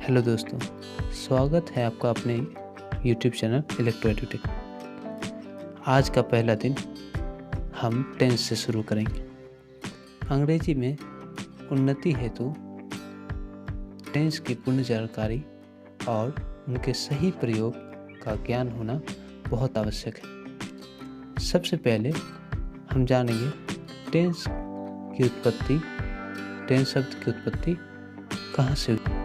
Hello दोस्तों, स्वागत है आपका अपने यूट्यूब चैनल इलेक्ट्रो एडुटेक। आज का पहला दिन हम टेंस से शुरू करेंगे। अंग्रेजी में उन्नति हेतु टेंस की पूर्ण जानकारी और उनके सही प्रयोग का ज्ञान होना बहुत आवश्यक है। सबसे पहले हम जानेंगे टेंस शब्द की उत्पत्ति कहाँ से हुई।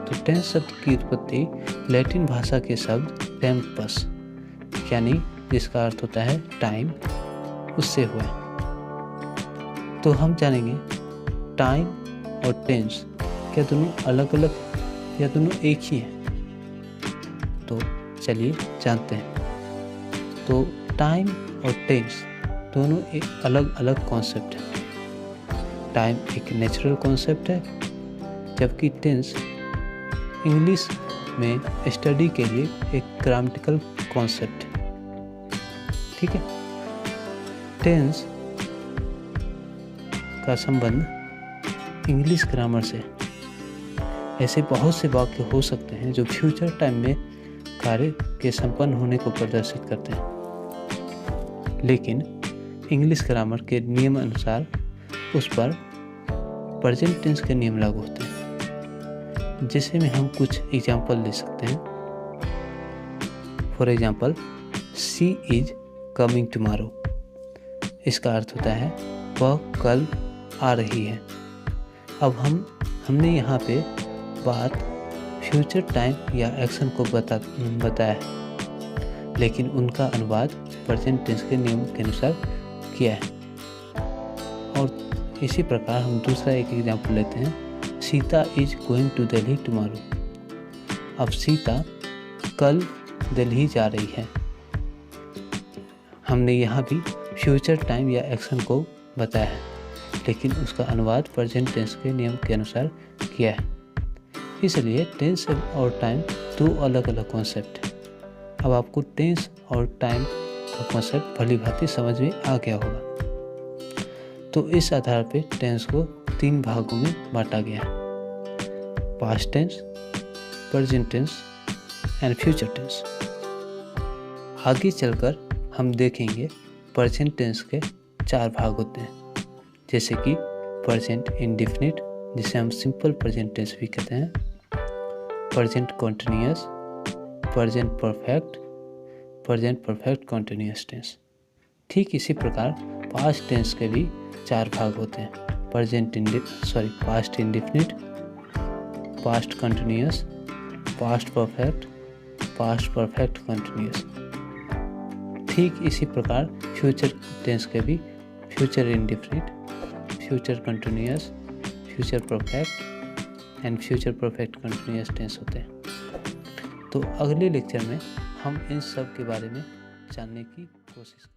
तो टेंस शब्द की उत्पत्ति लैटिन भाषा के शब्द टेम्पस यानी जिसका अर्थ होता है टाइम, उससे हुआ है। तो हम जानेंगे टाइम और टेंस क्या दोनों अलग अलग या दोनों एक ही हैं। तो चलिए जानते हैं। तो टाइम और टेंस दोनों एक अलग अलग कॉन्सेप्ट है। टाइम एक नेचुरल कॉन्सेप्ट है, जबकि टेंस इंग्लिश में स्टडी के लिए एक ग्रामेटिकल कॉन्सेप्ट है। ठीक है। टेंस का संबंध इंग्लिश ग्रामर से। ऐसे बहुत से वाक्य हो सकते हैं जो फ्यूचर टाइम में कार्य के संपन्न होने को प्रदर्शित करते हैं, लेकिन इंग्लिश ग्रामर के नियम अनुसार उस पर प्रेजेंट टेंस के नियम लागू होते हैं। जिसे में हम कुछ एग्जाम्पल ले सकते हैं। For example, she is coming tomorrow. इसका अर्थ होता है वह कल आ रही है। अब हमने यहाँ पे बात फ्यूचर टाइम या एक्शन को बताया है, लेकिन उनका अनुवाद प्रेजेंट टेंस के नियम के अनुसार किया है। और इसी प्रकार हम दूसरा एक एग्जाम्पल लेते हैं। Sita is going to Delhi tomorrow. अब सीता कल दिल्ली जा रही है। हमने यहाँ भी फ्यूचर टाइम या एक्शन को बताया है, लेकिन उसका अनुवाद प्रेजेंट टेंस के नियम के अनुसार किया है। इसलिए टेंस और टाइम दो अलग अलग कॉन्सेप्ट हैं। अब आपको टेंस और टाइम का कॉन्सेप्ट भली भांति समझ में आ गया होगा। तो इस आधार पे टेंस को 3 भागों में बांटा गया है: past tense, present tense and future tense. आगे चलकर हम देखेंगे प्रेजेंट टेंस के 4 भाग होते हैं, जैसे कि प्रेजेंट इंडेफिनिट, जिसे हम सिंपल प्रेजेंट टेंस भी कहते हैं, present continuous, present perfect, present perfect continuous tense. ठीक इसी प्रकार पास्ट टेंस के भी 4 भाग होते हैं: past indefinite, past continuous, past perfect, past perfect continuous. ठीक इसी प्रकार फ्यूचर टेंस के भी future indefinite, future continuous, future perfect and future perfect continuous tense होते हैं। तो अगले लेक्चर में हम इन सब के बारे में जानने की कोशिश करेंगे।